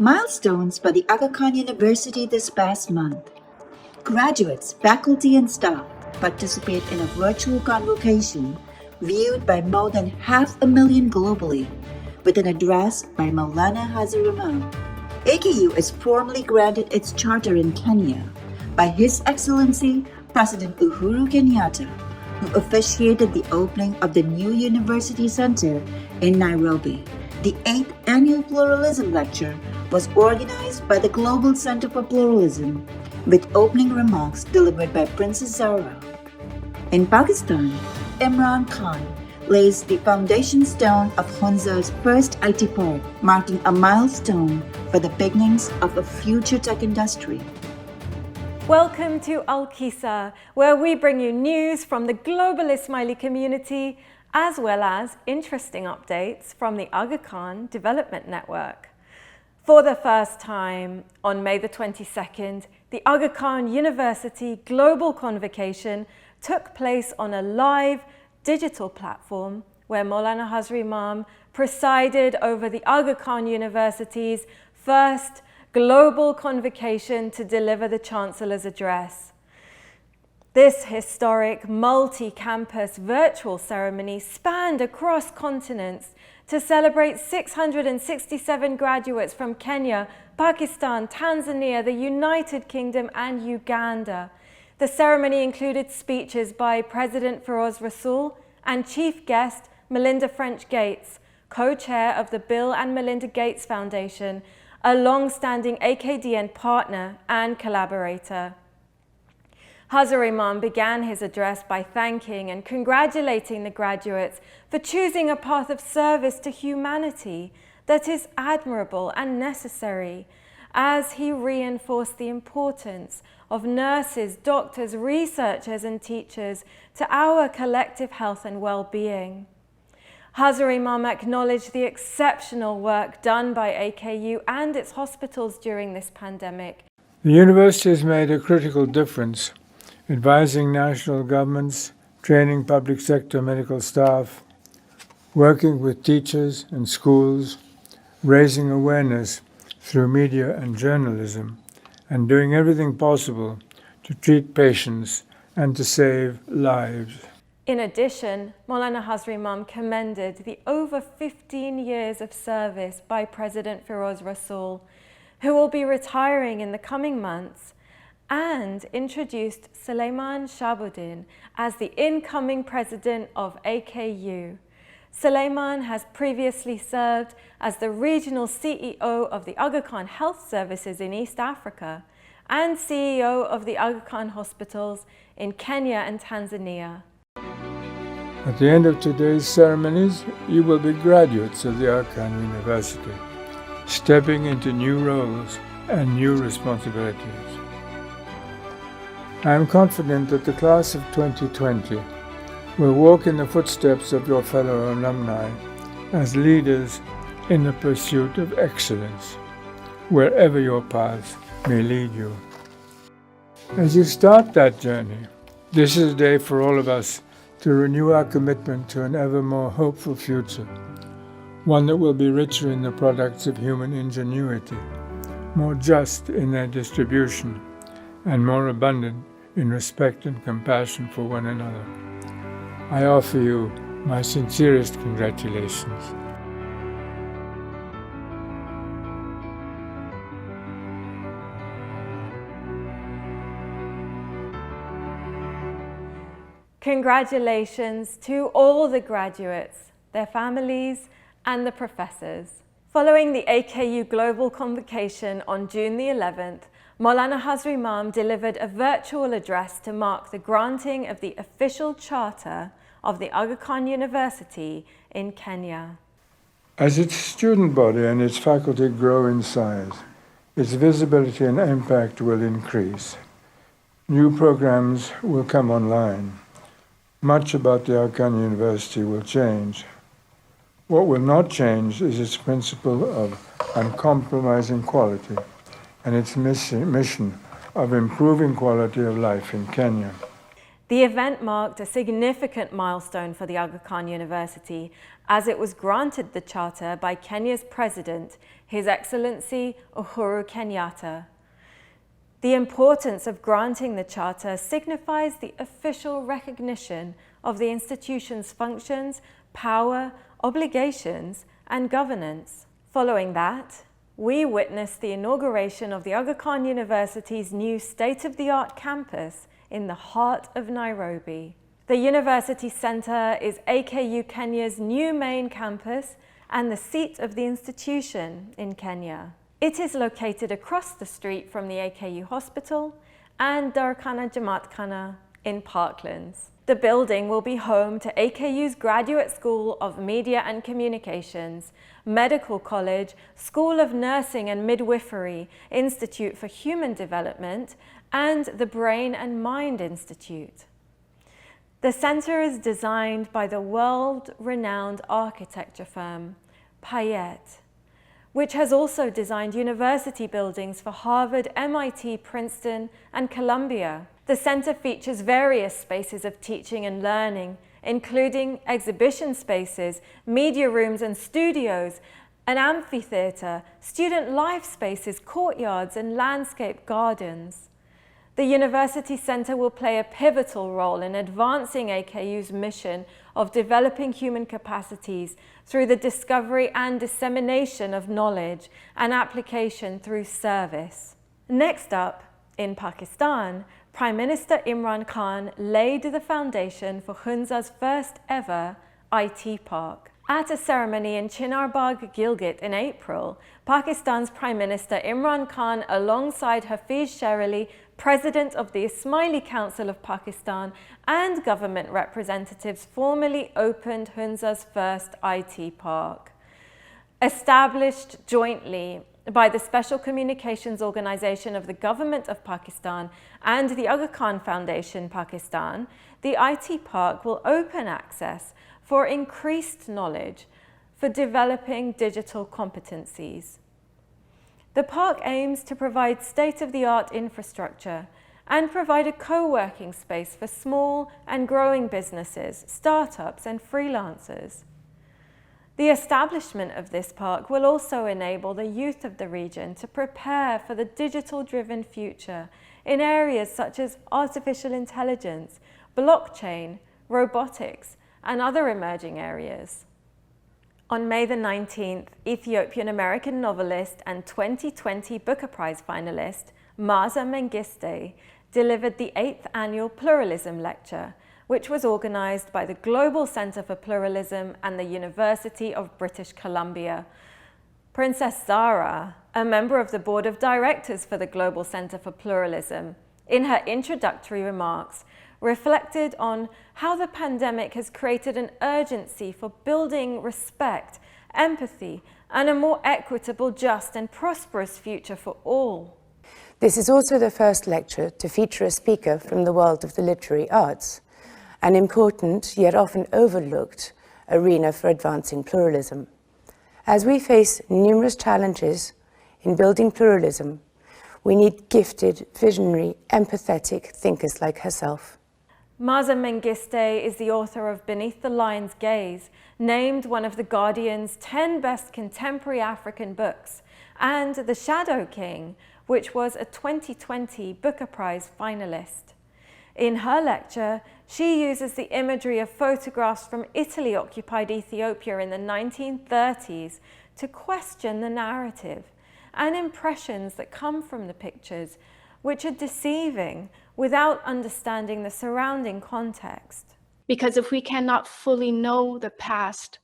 Milestones for the Aga Khan University this past month. Graduates, faculty and staff participate in a virtual convocation viewed by more than 500,000 globally with an address by Maulana Hazar Imam. AKU is formally granted its charter in Kenya by His Excellency President Uhuru Kenyatta, who officiated the opening of the new University Center in Nairobi. The 8th Annual Pluralism Lecture was organized by the Global Center for Pluralism, with opening remarks delivered by Princess Zahra. In Pakistan, Imran Khan lays the foundation stone of Hunza's first IT park, marking a milestone for the beginnings of a future tech industry. Welcome to Al-Qisa, where we bring you news from the global Ismaili community, as well as interesting updates from the Aga Khan Development Network. For the first time, on May the 22nd, the Aga Khan University Global Convocation took place on a live digital platform where Maulana Hazar Imam presided over the Aga Khan University's first global convocation to deliver the Chancellor's address. This historic multi-campus virtual ceremony spanned across continents to celebrate 667 graduates from Kenya, Pakistan, Tanzania, the United Kingdom and Uganda. The ceremony included speeches by President Feroz Rasool and chief guest Melinda French Gates, co-chair of the Bill and Melinda Gates Foundation, a long-standing AKDN partner and collaborator. Hazar Imam began his address by thanking and congratulating the graduates for choosing a path of service to humanity that is admirable and necessary, as he reinforced the importance of nurses, doctors, researchers and teachers to our collective health and well-being. Hazar Imam acknowledged the exceptional work done by AKU and its hospitals during this pandemic. The university has made a critical difference, advising national governments, training public sector medical staff, working with teachers and schools, raising awareness through media and journalism, and doing everything possible to treat patients and to save lives. In addition, Maulana Hazar Imam commended the over 15 years of service by President Feroz Rasool, who will be retiring in the coming months, and introduced Sulaiman Shabuddin as the incoming president of AKU. Sulaiman has previously served as the regional CEO of the Aga Khan Health Services in East Africa and CEO of the Aga Khan hospitals in Kenya and Tanzania. At the end of today's ceremonies, you will be graduates of the Aga Khan University, stepping into new roles and new responsibilities. I am confident that the class of 2020 will walk in the footsteps of your fellow alumni as leaders in the pursuit of excellence, wherever your path may lead you. As you start that journey, this is a day for all of us to renew our commitment to an ever more hopeful future, one that will be richer in the products of human ingenuity, more just in their distribution, and more abundant in respect and compassion for one another. I offer you my sincerest congratulations. Congratulations to all the graduates, their families, and the professors. Following the AKU Global Convocation on June the 11th, Maulana Hazar Imam delivered a virtual address to mark the granting of the official charter of the Aga Khan University in Kenya. As its student body and its faculty grow in size, its visibility and impact will increase. New programs will come online. Much about the Aga Khan University will change. What will not change is its principle of uncompromising quality and its mission of improving quality of life in Kenya. The event marked a significant milestone for the Aga Khan University as it was granted the charter by Kenya's President, His Excellency Uhuru Kenyatta. The importance of granting the charter signifies the official recognition of the institution's functions, power, obligations, and governance. Following that, we witnessed the inauguration of the Aga Khan University's new state-of-the-art campus in the heart of Nairobi. The University Centre is AKU Kenya's new main campus and the seat of the institution in Kenya. It is located across the street from the AKU Hospital and Darkhana Jamaatkhana in Parklands. The building will be home to AKU's Graduate School of Media and Communications, Medical College, School of Nursing and Midwifery, Institute for Human Development, and the Brain and Mind Institute. The centre is designed by the world-renowned architecture firm, Payet, which has also designed university buildings for Harvard, MIT, Princeton, and Columbia. The centre features various spaces of teaching and learning, including exhibition spaces, media rooms and studios, an amphitheatre, student life spaces, courtyards, and landscape gardens. The University Centre will play a pivotal role in advancing AKU's mission of developing human capacities through the discovery and dissemination of knowledge and application through service. Next up, in Pakistan, Prime Minister Imran Khan laid the foundation for Hunza's first ever IT park. At a ceremony in Chinarbagh, Gilgit in April, Pakistan's Prime Minister Imran Khan, alongside Hafiz Sherali, President of the Ismaili Council of Pakistan, and government representatives formally opened Hunza's first IT park. Established jointly by the Special Communications Organization of the Government of Pakistan and the Aga Khan Foundation Pakistan, the IT park will open access for increased knowledge for developing digital competencies. The park aims to provide state-of-the-art infrastructure and provide a co-working space for small and growing businesses, startups, and freelancers. The establishment of this park will also enable the youth of the region to prepare for the digital-driven future in areas such as artificial intelligence, blockchain, robotics, and other emerging areas. On May the 19th, Ethiopian-American novelist and 2020 Booker Prize finalist Maza Mengiste delivered the 8th Annual Pluralism Lecture, which was organised by the Global Centre for Pluralism and the University of British Columbia. Princess Zara, a member of the Board of Directors for the Global Centre for Pluralism, in her introductory remarks, reflected on how the pandemic has created an urgency for building respect, empathy, and a more equitable, just, and prosperous future for all. This is also the first lecture to feature a speaker from the world of the literary arts, an important yet often overlooked arena for advancing pluralism. As we face numerous challenges in building pluralism, we need gifted, visionary, empathetic thinkers like herself. Maza Mengiste is the author of Beneath the Lion's Gaze, named one of The Guardian's 10 best contemporary African books, and The Shadow King, which was a 2020 Booker Prize finalist. In her lecture, she uses the imagery of photographs from Italy-occupied Ethiopia in the 1930s to question the narrative and impressions that come from the pictures, which are deceiving without understanding the surrounding context. Because if we cannot fully know the past,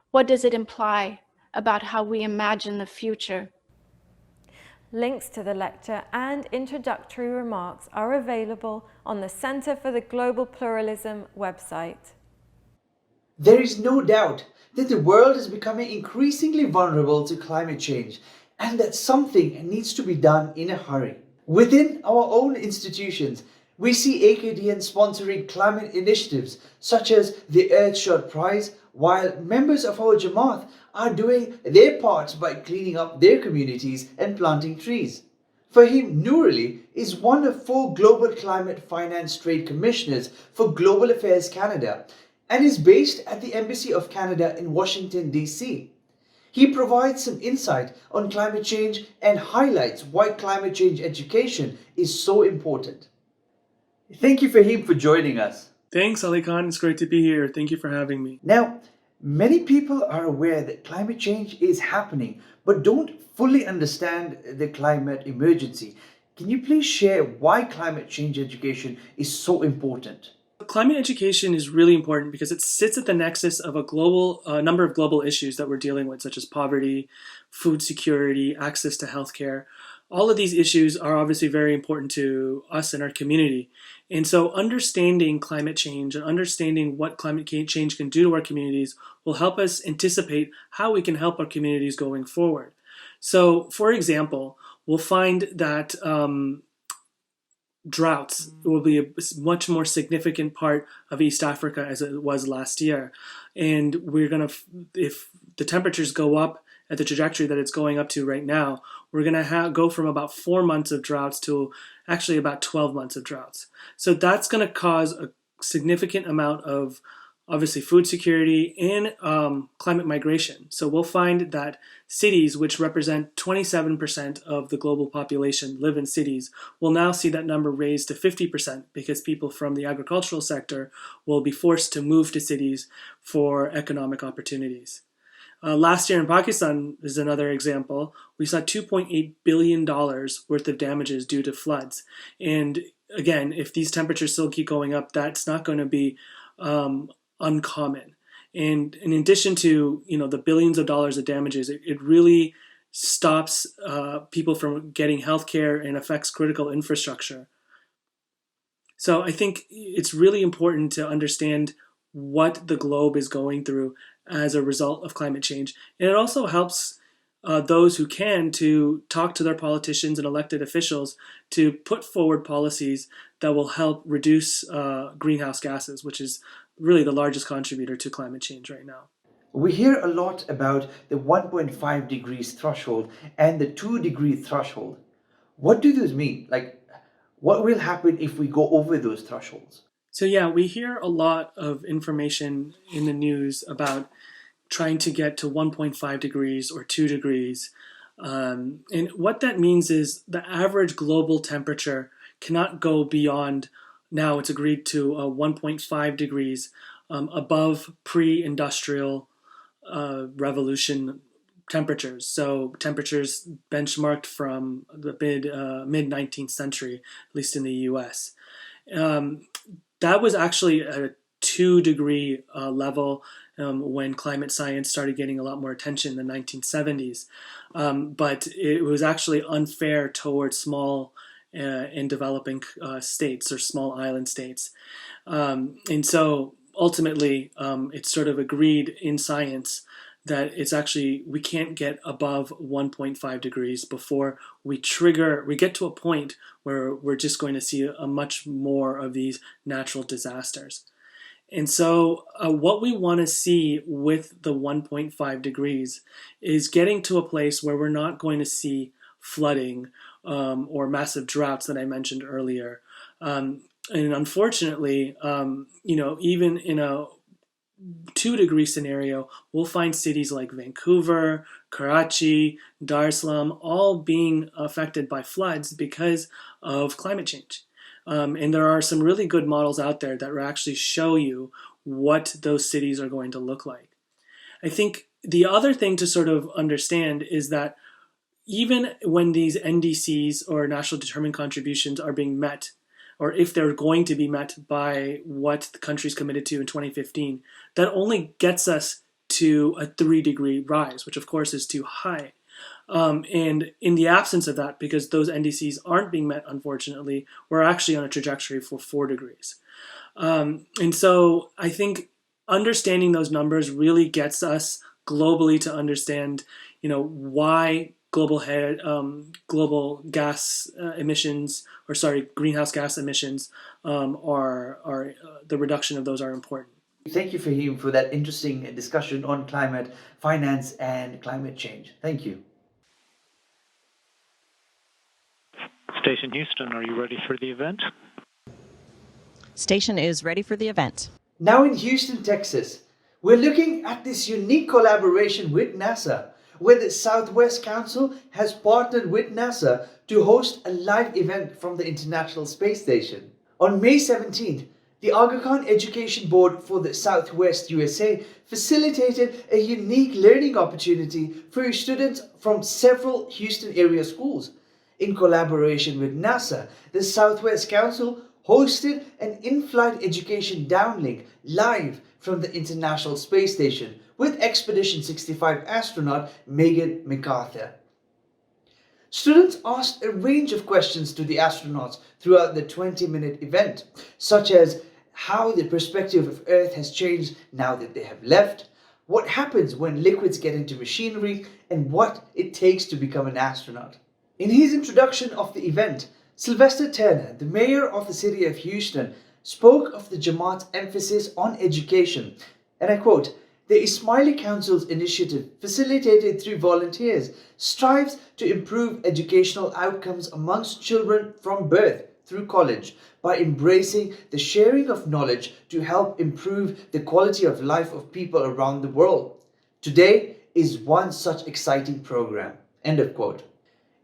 what does it imply about how we imagine the future? Links to the lecture and introductory remarks are available on the Centre for the Global Pluralism website. There is no doubt that the world is becoming increasingly vulnerable to climate change and that something needs to be done in a hurry. Within our own institutions, we see AKDN sponsoring climate initiatives such as the Earthshot Prize, while members of our Jamaat are doing their parts by cleaning up their communities and planting trees. Fahim Noorali is one of 4 Global Climate Finance Trade Commissioners for Global Affairs Canada and is based at the Embassy of Canada in Washington, D.C. He provides some insight on climate change and highlights why climate change education is so important. Thank you, Fahim, for joining us. Thanks, Ali Khan. It's great to be here. Thank you for having me. Now, many people are aware that climate change is happening, but don't fully understand the climate emergency. Can you please share why climate change education is so important? Climate education is really important because it sits at the nexus of a number of global issues that we're dealing with, such as poverty, food security, access to healthcare. All of these issues are obviously very important to us and our community. And so understanding climate change and understanding what climate change can do to our communities will help us anticipate how we can help our communities going forward. So, for example, we'll find that droughts will be a much more significant part of East Africa as it was last year. And we're going to, if the temperatures go up at the trajectory that it's going up to right now, we're going to go from about 4 months of droughts to actually about 12 months of droughts. So that's going to cause a significant amount of obviously food security and climate migration. So we'll find that cities, which represent 27% of the global population, live in cities, will now see that number raised to 50% because people from the agricultural sector will be forced to move to cities for economic opportunities. Last year in Pakistan is another example. We saw $2.8 billion worth of damages due to floods. And again, if these temperatures still keep going up, that's not going to be uncommon. And in addition to the billions of dollars of damages, it really stops people from getting healthcare and affects critical infrastructure. So I think it's really important to understand what the globe is going through as a result of climate change. And it also helps those who can to talk to their politicians and elected officials to put forward policies that will help reduce greenhouse gases, which is really the largest contributor to climate change right now. We hear a lot about the 1.5 degrees threshold and the 2 degree threshold. What do those mean? Like, what will happen if we go over those thresholds? So yeah, we hear a lot of information in the news about trying to get to 1.5 degrees or 2 degrees. And what that means is the average global temperature cannot go beyond, now it's agreed to 1.5 degrees above pre-industrial revolution temperatures. So temperatures benchmarked from the mid-19th century, at least in the US. That was actually a 2 degree level when climate science started getting a lot more attention in the 1970s. But it was actually unfair towards small and developing states or small island states. And so ultimately it's sort of agreed in science that it's actually, we can't get above 1.5 degrees before we get to a point where we're just going to see a much more of these natural disasters. And so what we want to see with the 1.5 degrees is getting to a place where we're not going to see flooding or massive droughts that I mentioned earlier. And unfortunately, even in a 2 degree scenario, we'll find cities like Vancouver, Karachi, Dar es Salaam all being affected by floods because of climate change. And there are some really good models out there that will actually show you what those cities are going to look like. I think the other thing to sort of understand is that even when these NDCs or national determined contributions are being met, or if they're going to be met by what the country's committed to in 2015, that only gets us to a 3 degree rise, which of course is too high. And in the absence of that, because those NDCs aren't being met, unfortunately, we're actually on a trajectory for 4 degrees. And so I think understanding those numbers really gets us globally to understand, why global gas emissions, greenhouse gas emissions are the reduction of those are important. Thank you, Fahim, for that interesting discussion on climate finance and climate change. Thank you. Station Houston, are you ready for the event? Station is ready for the event. Now in Houston, Texas, we're looking at this unique collaboration with NASA, where the Southwest Council has partnered with NASA to host a live event from the International Space Station. On May 17th, the Aga Khan Education Board for the Southwest USA facilitated a unique learning opportunity for students from several Houston area schools. In collaboration with NASA, the Southwest Council hosted an in-flight education downlink live from the International Space Station with Expedition 65 astronaut Megan McArthur. Students asked a range of questions to the astronauts throughout the 20-minute event, such as how the perspective of Earth has changed now that they have left, what happens when liquids get into machinery, and what it takes to become an astronaut. In his introduction of the event, Sylvester Turner, the mayor of the city of Houston, spoke of the Jamaat's emphasis on education, and I quote, "The Ismaili Council's initiative, facilitated through volunteers, strives to improve educational outcomes amongst children from birth through college by embracing the sharing of knowledge to help improve the quality of life of people around the world. Today is one such exciting program." End of quote.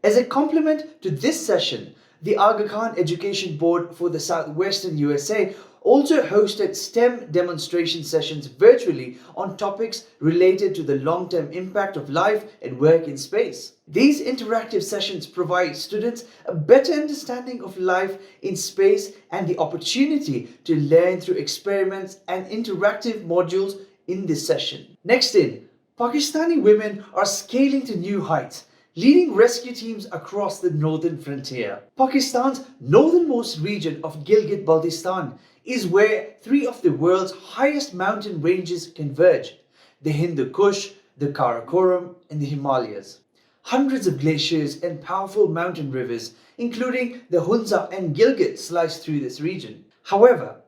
As a complement to this session, the Aga Khan Education Board for the Southwestern USA also hosted STEM demonstration sessions virtually on topics related to the long-term impact of life and work in space. These interactive sessions provide students a better understanding of life in space and the opportunity to learn through experiments and interactive modules in this session. Next in, Pakistani women are scaling to new heights, leading rescue teams across the northern frontier. Pakistan's northernmost region of Gilgit-Baltistan is where three of the world's highest mountain ranges converge: the Hindu Kush, the Karakoram, and the Himalayas. Hundreds of glaciers and powerful mountain rivers, including the Hunza and Gilgit, slice through this region. However,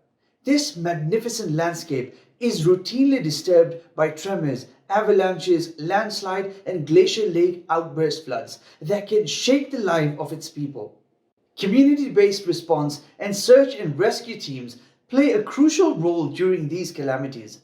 this magnificent landscape is routinely disturbed by tremors, avalanches, landslide, and glacier lake outburst floods that can shake the life of its people. Community-based response and search and rescue teams play a crucial role during these calamities.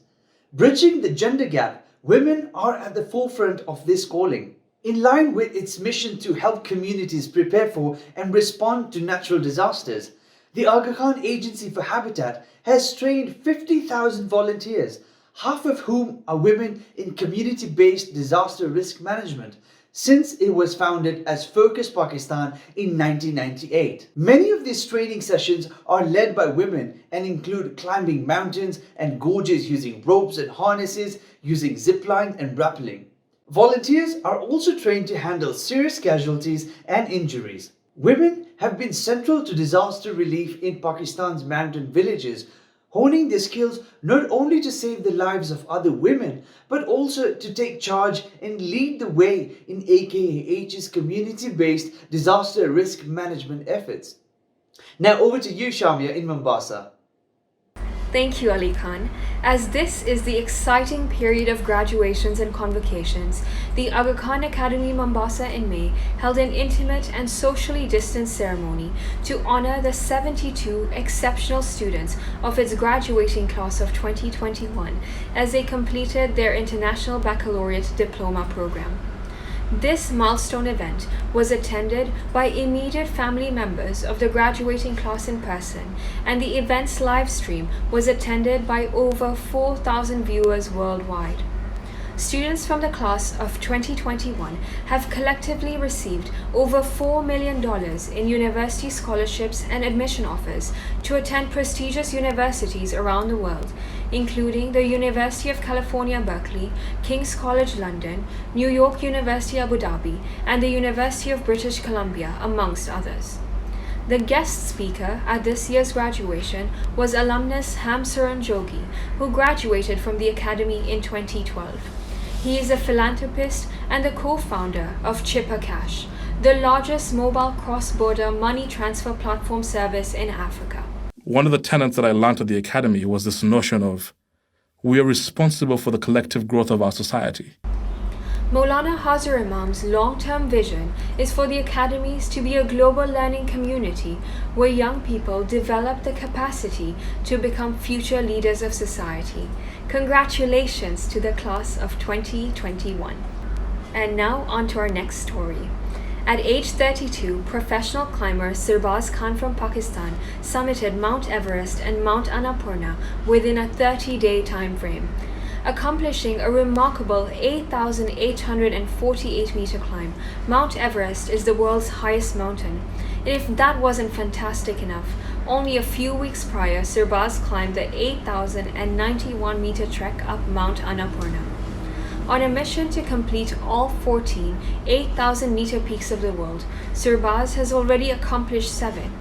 Bridging the gender gap, women are at the forefront of this calling. In line with its mission to help communities prepare for and respond to natural disasters, the Aga Khan Agency for Habitat has trained 50,000 volunteers, half of whom are women in community-based disaster risk management, since it was founded as Focus Pakistan in 1998. Many of these training sessions are led by women and include climbing mountains and gorges using ropes and harnesses, using zip lines and rappelling. Volunteers are also trained to handle serious casualties and injuries. Women have been central to disaster relief in Pakistan's mountain villages, honing their skills not only to save the lives of other women, but also to take charge and lead the way in AKDN's community-based disaster risk management efforts. Now over to you, Shamia, in Mombasa. Thank you, Ali Khan. As this is the exciting period of graduations and convocations, the Aga Khan Academy Mombasa in May held an intimate and socially distanced ceremony to honor the 72 exceptional students of its graduating class of 2021 as they completed their International Baccalaureate Diploma program. This milestone event was attended by immediate family members of the graduating class in person, and the event's live stream was attended by over 4,000 viewers worldwide. Students from the class of 2021 have collectively received over $4 million in university scholarships and admission offers to attend prestigious universities around the world, including the University of California, Berkeley, King's College London, New York University Abu Dhabi, and the University of British Columbia, amongst others. The guest speaker at this year's graduation was alumnus Hamsaran Jogi, who graduated from the Academy in 2012. He is a philanthropist and the co-founder of Chipper Cash, the largest mobile cross-border money transfer platform service in Africa. One of the tenets that I learned at the Academy was this notion of we are responsible for the collective growth of our society. Maulana Hazar Imam's long-term vision is for the academies to be a global learning community where young people develop the capacity to become future leaders of society. Congratulations to the class of 2021. And now on to our next story. At age 32, professional climber Sirbaz Khan from Pakistan summited Mount Everest and Mount Annapurna within a 30-day time frame, accomplishing a remarkable 8,848-meter climb. Mount Everest is the world's highest mountain. And if that wasn't fantastic enough, only a few weeks prior, Sirbaz climbed the 8,091-meter trek up Mount Annapurna. On a mission to complete all 14 8,000-meter peaks of the world, Sirbaz has already accomplished 7.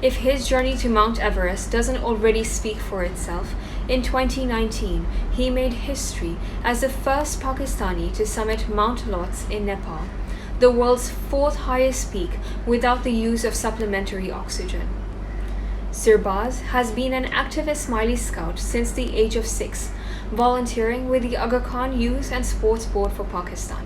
If his journey to Mount Everest doesn't already speak for itself, in 2019, he made history as the first Pakistani to summit Mount Lotse in Nepal, the world's 4th highest peak without the use of supplementary oxygen. Sirbaz has been an active Ismaili scout since the age of 6, volunteering with the Aga Khan Youth and Sports Board for Pakistan.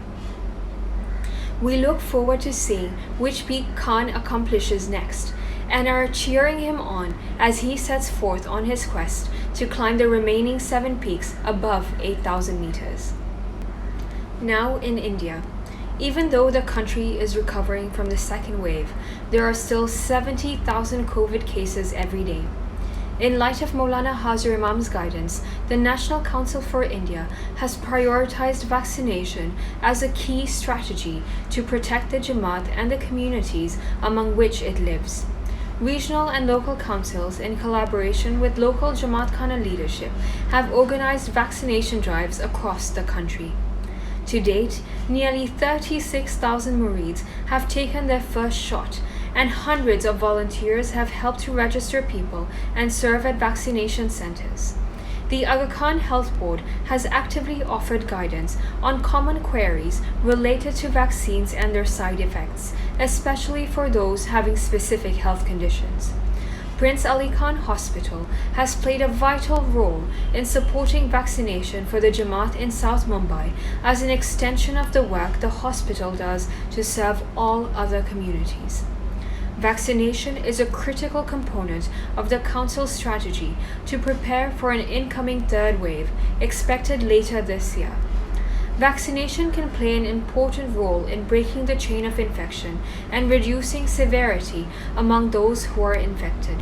We look forward to seeing which peak Khan accomplishes next, and are cheering him on as he sets forth on his quest to climb the remaining 7 peaks above 8,000 meters. Now in India, even though the country is recovering from the second wave, there are still 70,000 COVID cases every day. In light of Maulana Hazar Imam's guidance, the National Council for India has prioritized vaccination as a key strategy to protect the Jamaat and the communities among which it lives. Regional and local councils, in collaboration with local Jamaat Khana leadership, have organized vaccination drives across the country. To date, nearly 36,000 Murids have taken their first shot, and hundreds of volunteers have helped to register people and serve at vaccination centers. The Aga Khan Health Board has actively offered guidance on common queries related to vaccines and their side effects, especially for those having specific health conditions. Prince Ali Khan Hospital has played a vital role in supporting vaccination for the Jamaat in South Mumbai as an extension of the work the hospital does to serve all other communities. Vaccination is a critical component of the Council's strategy to prepare for an incoming 3rd wave expected later this year. Vaccination can play an important role in breaking the chain of infection and reducing severity among those who are infected.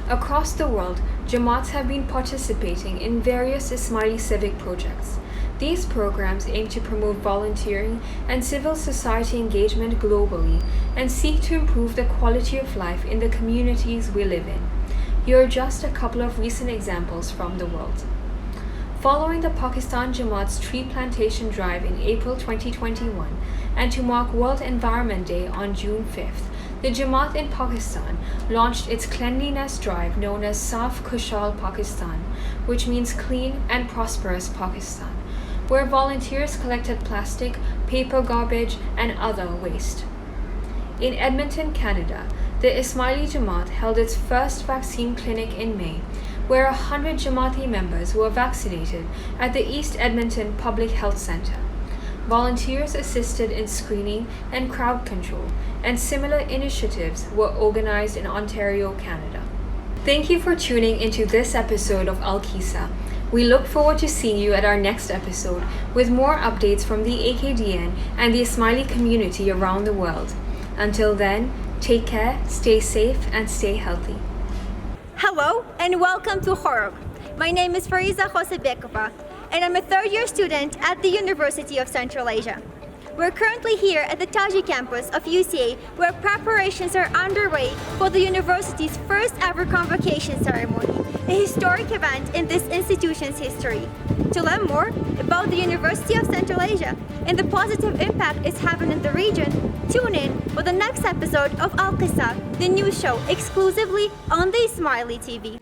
Across the world, Jamaats have been participating in various Ismaili civic projects. These programs aim to promote volunteering and civil society engagement globally and seek to improve the quality of life in the communities we live in. Here are just a couple of recent examples from the world. Following the Pakistan Jamaat's tree plantation drive in April 2021 and to mark World Environment Day on June 5th, the Jamaat in Pakistan launched its cleanliness drive known as Saaf Khushhal Pakistan, which means clean and prosperous Pakistan, where volunteers collected plastic, paper garbage, and other waste. In Edmonton, Canada, the Ismaili Jamaat held its first vaccine clinic in May, where 100 Jamaati members were vaccinated at the East Edmonton Public Health Centre. Volunteers assisted in screening and crowd control, and similar initiatives were organized in Ontario, Canada. Thank you for tuning into this episode of Al-Qisa. We look forward to seeing you at our next episode with more updates from the AKDN and the Ismaili community around the world. Until then, take care, stay safe, and stay healthy. Hello and welcome to Khorog. My name is Fariza Khosebekova and I'm a 3rd-year student at the University of Central Asia. We're currently here at the Taji campus of UCA where preparations are underway for the university's first ever convocation ceremony, a historic event in this institution's history. To learn more about the University of Central Asia and the positive impact it's having in the region, tune in for the next episode of Al-Qisa, the news show exclusively on the Ismaili TV.